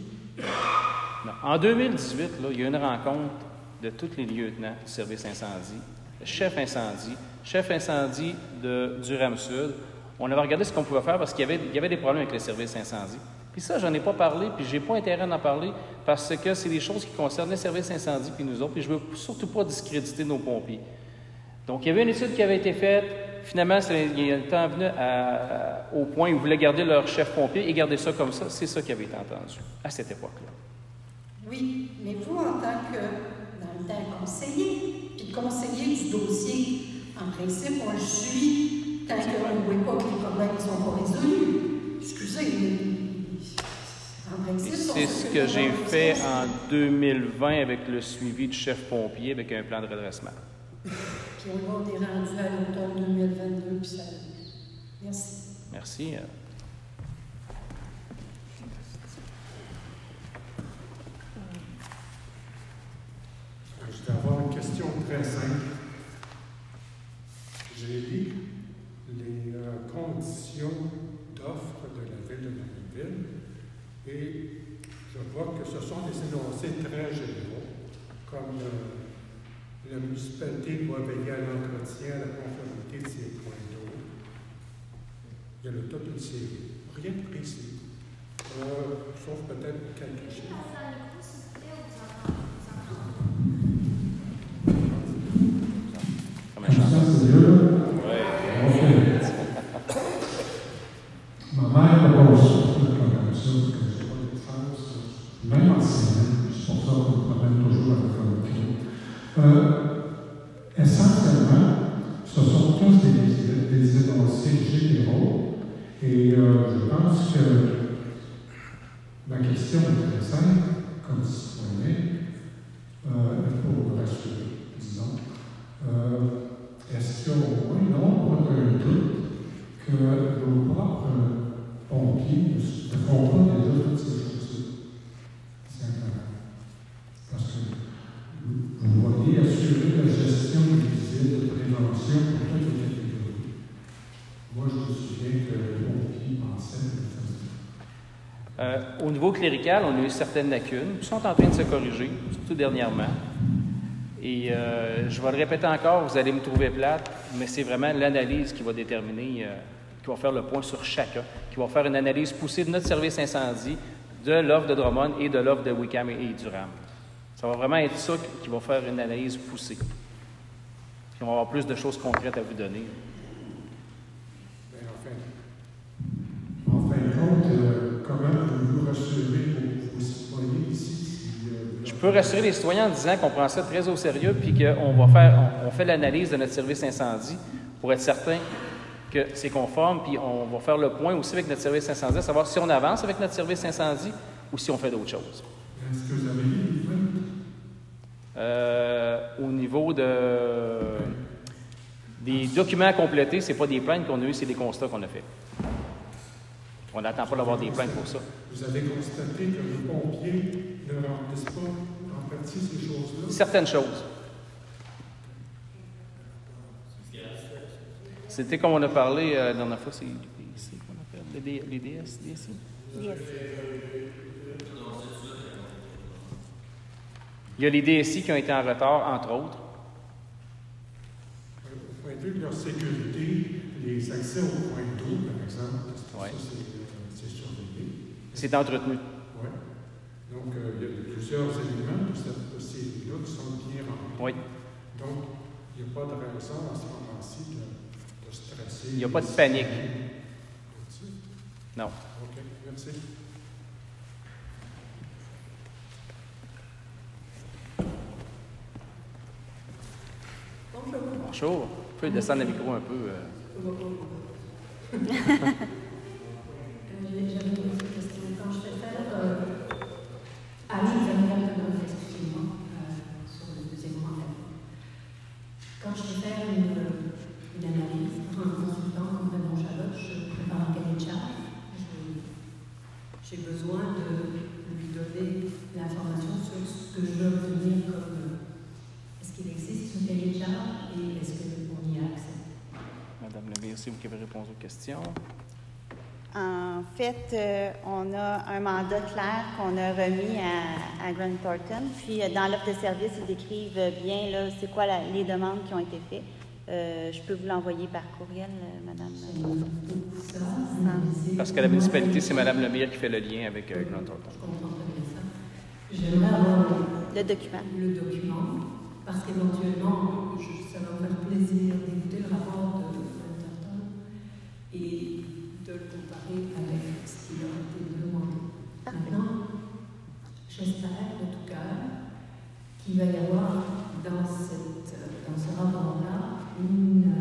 Non. En 2018, là, il y a eu une rencontre de tous les lieutenants du service incendie, le chef incendie du RAM-Sud. On avait regardé ce qu'on pouvait faire parce qu'il y avait des problèmes avec le service incendie. Puis ça, j'en ai pas parlé, puis j'ai pas intérêt d'en parler parce que c'est des choses qui concernent le service incendie puis nous autres, puis je veux surtout pas discréditer nos pompiers. Donc, il y avait une étude qui avait été faite. Finalement, il y a un temps venu au point où ils voulaient garder leur chef pompier et garder ça comme ça. C'est ça qui avait été entendu à cette époque-là. Oui, mais vous, en tant que, dans le temps, conseiller, puis conseiller du dossier, en principe, on le suit tant qu'on ne voit pas que les problèmes ne sont pas résolus. Excusez, mais en principe, c'est ce que j'ai fait en 2020 avec le suivi du chef pompier avec un plan de redressement. Puis on est rendu à l'automne 2022, puis ça. Merci. Merci. Je vais avoir une question très simple. J'ai lu les conditions d'offre de la ville de Drummondville et je vois que ce sont des énoncés très généraux, comme la municipalité doit veiller à l'entretien, à la conformité de ses points d'eau. Il y en a toute une série. Rien de précis. Sauf peut-être quelques chiffres. Ma mère n'a pas reçu comme ça, que je n'ai pas de défense, même enseignant, c'est pour ça qu'on me promène toujours avec le micro. Essentiellement, ce sont tous des énoncés généraux et je pense que ma question est très simple, comme citoyen, pour me rassurer, disons. Est-ce qu'il y a au moins nombre d'un doute que nos propres pompiers ne font pas déjà toutes ces choses-là? Simplement. Parce que vous voyez assurer la gestion des visites de prévention pour toutes les catégories. Moi, je me souviens que les pompiers pensaient que au niveau clérical, on a eu certaines lacunes qui sont en train de se corriger, surtout dernièrement. Et je vais le répéter encore, vous allez me trouver plate, mais c'est vraiment l'analyse qui va déterminer, qui va faire le point sur chacun, qui va faire une analyse poussée de notre service incendie, de l'offre de Drummond et de l'offre de Wickham et Durham. Ça va vraiment être ça qui va faire une analyse poussée. Puis on va avoir plus de choses concrètes à vous donner. En fin de compte, comment vous rassurez vos citoyens ici? Je peux rassurer les citoyens en disant qu'on prend ça très au sérieux puis qu'on fait l'analyse de notre service incendie pour être certain que c'est conforme, puis on va faire le point aussi avec notre service incendie, à savoir si on avance avec notre service incendie ou si on fait d'autres choses. Est-ce que vous avez lu les Au niveau des documents à compléter, ce n'est pas des plaintes qu'on a eues, c'est des constats qu'on a faits. On n'attend pas d'avoir des plaintes pour ça. Vous avez constaté que les pompiers ne remplissent pas en partie ces choses-là? Certaines choses. C'était comme on a parlé la dernière fois, c'est qu'on appelle les DS, DSI? Il y a les DSI qui ont été en retard, entre autres. Au point de vue de leur sécurité, les accès au point d'eau, par exemple, c'est surveillé. C'est entretenu. Oui. Donc, il y a plusieurs éléments de cette série-là qui sont bien remplis. Oui. Donc, il n'y a pas de raison à ce moment-ci de stresser. Il n'y a pas de panique. Non. OK, merci. Bonjour. Vous pouvez descendre le micro un peu. J'avais une autre question. Quand je fais faire excusez-moi, sur le deuxième mandat. Quand je fais faire une analyse pour un consultant comme Raymond Chalot, je prépare un cahier de charge. J'ai besoin de lui donner l'information sur ce que je veux obtenir comme. Est-ce qu'il existe ce cahier de charge et est-ce qu'on y a accès? Madame Lemire, c'est vous qui avez répondu aux questions. En fait, on a un mandat clair qu'on a remis à Grant Thornton. Puis, dans l'offre de service, ils décrivent bien là, c'est quoi les demandes qui ont été faites. Je peux vous l'envoyer par courriel, Madame. Parce que la municipalité, c'est Madame Lemire qui fait le lien avec Grant Thornton. J'aimerais avoir le document. Parce qu'éventuellement, ça va me faire plaisir d'écouter le rapport de Thornton et de le comparer avec ce qui a été demandé. Maintenant, j'espère de tout cœur qu'il va y avoir dans ce rapport-là une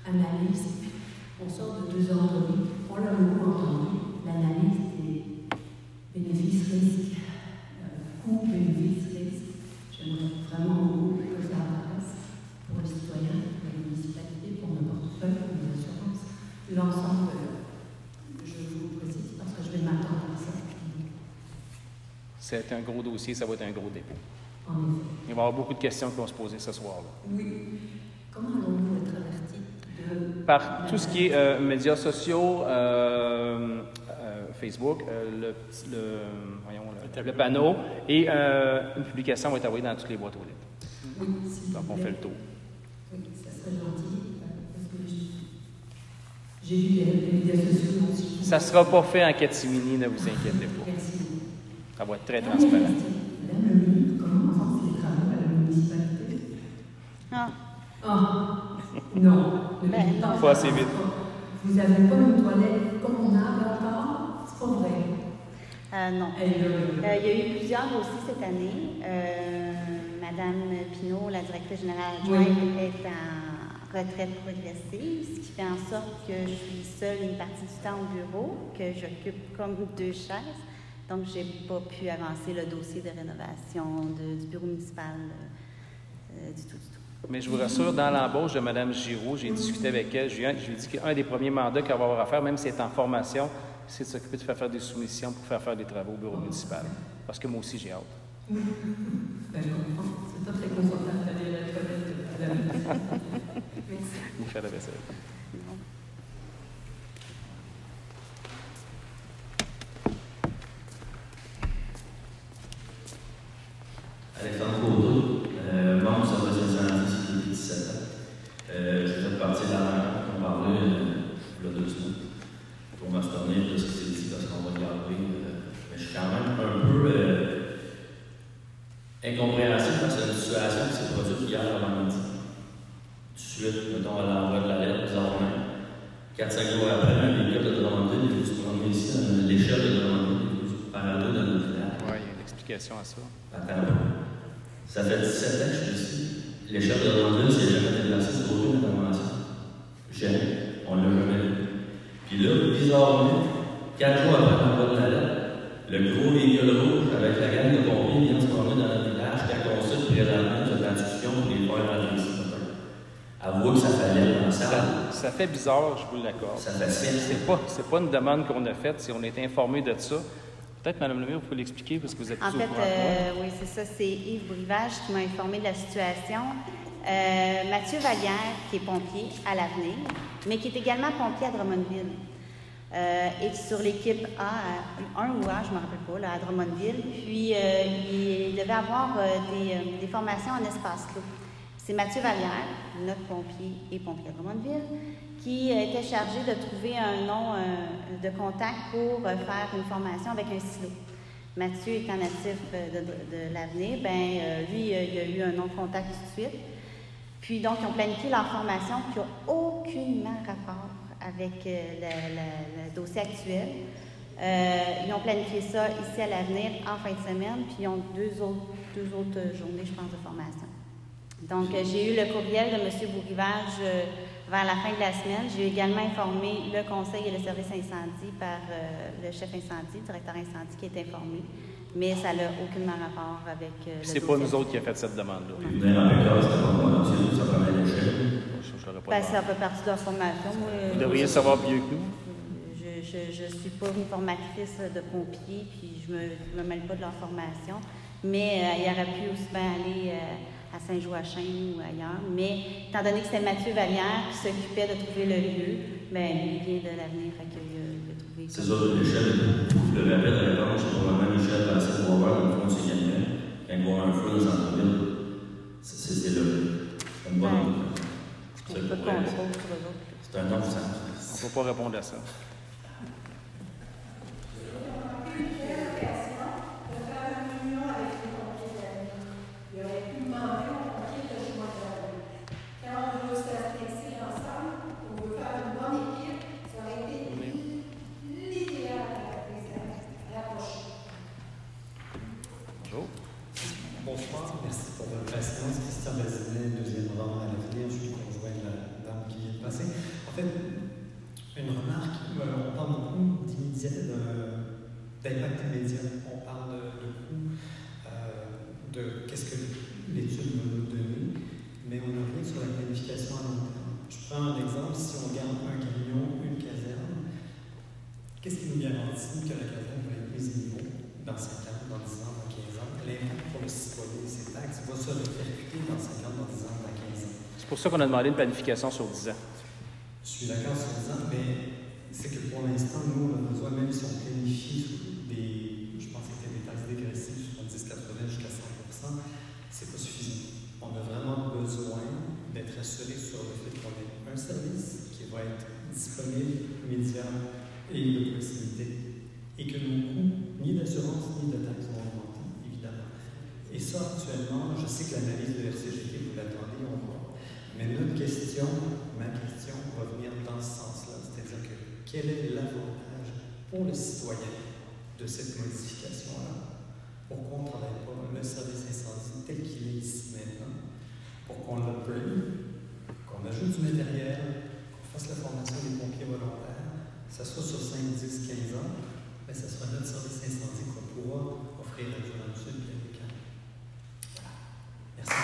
analyse. On sort de 2 ans de vie. On l'a beaucoup entendu, l'analyse des bénéfices-risques, coûts, bénéfices-risques. J'aimerais vraiment beaucoup que ça l'ensemble de l'œuvre. Je vous précise parce que je vais m'attendre à ça. C'est un gros dossier, ça va être un gros dépôt. En effet. Il va y avoir beaucoup de questions qui vont se poser ce soir-là. Oui. Comment allons-nous être avertis de... Par tout ce qui est médias sociaux, Facebook, le panneau, et une publication va être envoyée dans toutes les boîtes aux lettres. Oui, s'il Donc, vous on plaît. fait le tour. Oui, ça serait gentil. Parce que j'ai vu les médias sociaux. Donc, Ça ne sera pas fait en catimini, ne vous inquiétez pas. Merci. Ça va être très transparent. Madame le ministre, comment avancent les travaux à la municipalité? Ah. Ah, non. Ben, non. Pas assez vite. Vous n'avez pas une toilette communale encore? C'est pas vrai. Non. Il y a eu plusieurs dossiers cette année. Madame Pinault, la directrice générale adjointe, est en retraite progressive, ce qui fait en sorte que je suis seule une partie du temps au bureau, que j'occupe comme 2 chaises. Donc, je n'ai pas pu avancer le dossier de rénovation du bureau municipal du tout. Mais je vous rassure, dans l'embauche de Mme Giroux, j'ai discuté avec elle. Je lui ai dit qu'un des premiers mandats qu'elle va avoir à faire, même si elle est en formation, c'est de s'occuper de faire des soumissions pour faire des travaux au bureau municipal. Parce que moi aussi, j'ai hâte. Ben, je comprends. C'est pas très confortable d'aller à la toilette. Merci. Nous faire la vaisselle. Alexandre Courteau, membre du service d'incendie depuis 17 ans. Je fais partie de la rencontre qu'on parlait il y a 2 semaines. Pour m'abstenir de ce qui s'est dit parce qu'on va regarder. Mais je suis quand même un peu incompréhensible parce que c'est une situation qui s'est produite hier avant-midi. Tout de suite, mettons, à l'envoi de la lettre, bizarrement. 4-5 jours après, un véhicule de Drummondville est venu se promener ici, à l'échelle de Drummondville, par un dos de notre village. Oui, il y a une explication à ça. Attends. Ça fait 17 ans que je suis ici. L'échelle de Drummondville s'est jamais déplacée sur aucune intervention. Jamais. On l'a jamais vu. Puis là, bizarrement, 4 jours après l'envoi de la lettre, le gros véhicule rouge avec la gamme de pompiers vient se promener dans notre village quand on sait présentement cette discussion pour les faire rentrer ici. Avouez que ça fallait dans la salle. Ça fait bizarre, je vous l'accorde. Ça fait c'est pas une demande qu'on a faite, si on est informé de ça. Peut-être, Mme Lemire, vous pouvez l'expliquer parce que vous êtes plus En fait, oui, c'est ça. C'est Yves Brivage qui m'a informé de la situation. Mathieu Vallière, qui est pompier à l'Avenir, mais qui est également pompier à Drummondville, et sur l'équipe A, 1 ou A, je ne me rappelle pas, là, à Drummondville. Puis, il devait avoir des formations en espace clos. C'est Mathieu Vallière, notre pompier et pompier à Drummondville, qui était chargé de trouver un nom de contact pour faire une formation avec un silo. Mathieu étant natif de l'Avenir, lui, il a eu un nom de contact tout de suite. Puis donc, ils ont planifié leur formation qui n'a aucunement rapport avec le dossier actuel. Ils ont planifié ça ici à l'Avenir en fin de semaine, puis ils ont deux autres journées, je pense, de formation. Donc, j'ai eu le courriel de M. Bourrivage vers la fin de la semaine. J'ai également informé le conseil et le service incendie par le chef incendie, le directeur incendie qui est informé. Mais ça n'a aucunement rapport avec le c'est pas nous autres qui avons fait cette demande-là. Vous venez dans le cas, c'était pas moi, ça prenait l'échelle. Ça fait partie de leur formation. Vous devriez le savoir mieux que nous. Je ne suis pas une formatrice de pompiers, puis je ne me mêle pas de leur formation. Mais il aurait pu aussi bien aller à Saint-Joachim ou ailleurs. Mais étant donné que c'était Mathieu Vallière qui s'occupait de trouver le lieu, lui, il vient de l'Avenir, fait qu'il a trouvé. C'est ça, l'échelle, je le rappelle à l'époque, c'est probablement l'échelle passée pour voir dans le fond de ses camions, quand il voit un feu dans le centre-ville. C'est là. C'est une bonne idée. C'est un non-sens. On ne peut pas répondre à ça. Bonsoir, merci pour votre patience. Christian Bazinet, deuxième rang à l'Avenir. Je suis conjoint de la dame qui vient de passer. En fait, une remarque, on parle beaucoup d'impact immédiat. On parle de coût, de qu'est-ce que l'étude va nous donner, mais on n'a rien sur la planification à long terme. Je prends un exemple, si on garde un camion, une qu'est-ce qui nous garantit que la caserne va être mise à niveau dans 5 ans, dans 10 ans, dans 15 ans? L'impact pour le citoyen, ces taxes, va se répercuter dans 5 ans, dans 10 ans, dans 15 ans. C'est pour ça qu'on a demandé une planification sur 10 ans. Je suis d'accord sur 10 ans, mais c'est que pour l'instant, nous, on a besoin, même si on planifie des, je pense que c'était des taxes dégressives, 70-80 jusqu'à 100%, c'est pas suffisant. On a vraiment besoin d'être assuré sur le fait qu'on ait un service qui va être disponible, immédiat et de proximité, et que nos coûts, ni d'assurance ni de taxes vont augmenter, évidemment. Et ça, actuellement, je sais que l'analyse de RCGT, vous l'attendez, on voit. Mais notre question, ma question, va venir dans ce sens-là, c'est-à-dire que quel est l'avantage pour le citoyen de cette modification-là? Pourquoi on ne travaille pas le service incendie tel qu'il est ici maintenant? Pour qu'on l'upgrade, qu'on ajoute du matériel, qu'on fasse la formation des pompiers volontaires, ça soit sur 5, 10, 15 ans, mais ça sera notre service incendie qu'on pourra offrir à Durand-Sud et à Lucan. Voilà. Merci.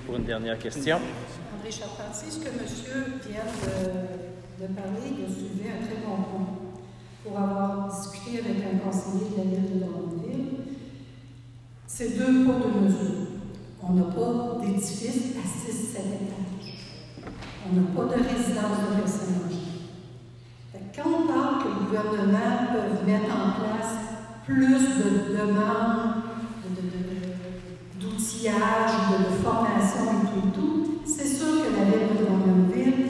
Pour une dernière question. André Charpentier, ce que monsieur vient de parler, il a soulevé un très bon point. Pour avoir discuté avec un conseiller de la ville de Drummondville, c'est 2 poids, 2 mesures. On n'a pas d'édifice à 6-7 étages. On n'a pas de résidence de personnes âgées. Quand on parle que le gouvernement peut mettre en place plus de demandes, d'outillage, de formation et tout, c'est sûr que la ville de Drummondville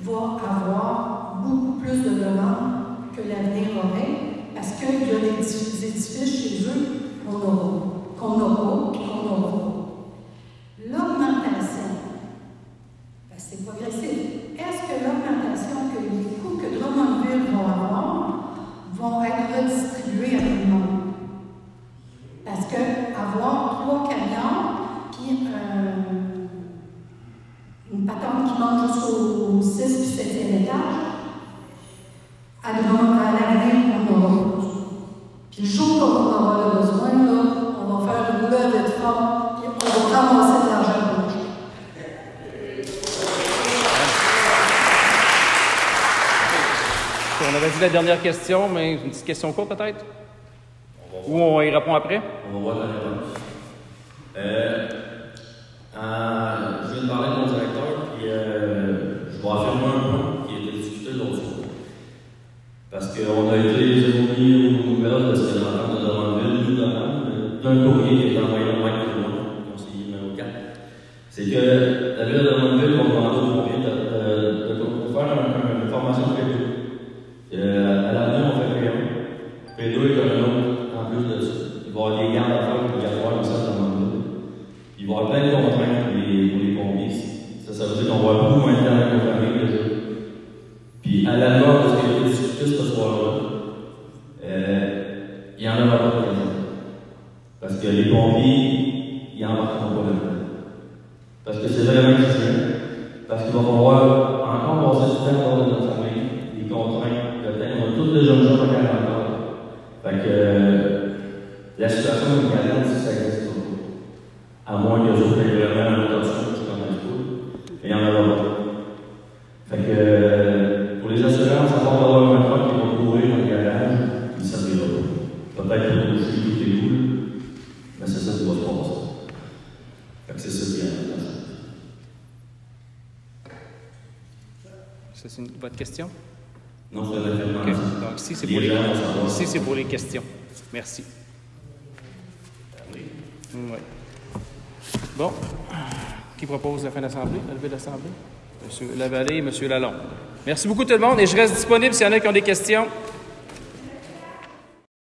va avoir beaucoup plus de demandes que l'avenir aurait, parce qu'il y a des édifices chez eux qu'on aura. L'augmentation, ben c'est progressif. Est-ce que l'augmentation, que les coûts que Drummondville va avoir, vont être redistribués à tout le monde? Parce que avoir 3 camions, puis une patente qui monte jusqu'au 6 puis 7e étage, à l'avenir, on aura besoin. Puis le jour qu'on aura le besoin, là, on va faire une levée de fonds, puis on va ramasser de l'argent pour l'acheter. On avait dit la dernière question, mais une petite question courte peut-être? Ou on y répond après? On va voir la réponse. Je viens de parler de mon directeur, puis je vais affirmer un point qui a été discuté l'autre jour. Parce qu'on a été émis aux nouvelles de ce que l'entente de Drummondville nous demande d'un courrier qui est envoyé à Mike Drouin, conseiller numéro 4. C'est que la ville de Drummondville va demander aux pompiers de faire une formation P2. À l'avenir, on fait P1. P2 est un autre. En plus de ça, il va y avoir des gardes à faire obligatoires comme ça dans le monde. Il va y avoir plein de contraintes pour les pompiers. Ça veut dire qu'on va avoir beaucoup moins de temps avec nos familles déjà. Puis à la mort de ce qui a été discuté ce soir-là, il n'y en aura pas de raison. Parce que les pompiers, ils n'embarqueront pas là-dedans. Parce que c'est vraiment difficile. Parce qu'il va falloir encore passer du temps hors de notre famille, les contraintes, le temps. On a tous des jeunes gens à 40 ans. Fait que la situation de Canada, si ça existe pas. À moins que les autres aient vraiment une attention que je connais pas. Et il y en a pas. Fait que pour les assurances, à part d'avoir un truck qui va courir dans le garage, il ne servira pas. Peut-être pour bouger toutes les boules, mais c'est ça qui va se passer. Fait que c'est ça qui est important. Ça, c'est votre question? Non, c'est la référence. Okay. Donc, ici, c'est pour les questions. Merci. Ouais. Bon. Qui propose la fin de l'Assemblée, la levée de l'Assemblée? M. Lavallée et M. Lalonde. Merci beaucoup tout le monde et je reste disponible s'il y en a qui ont des questions.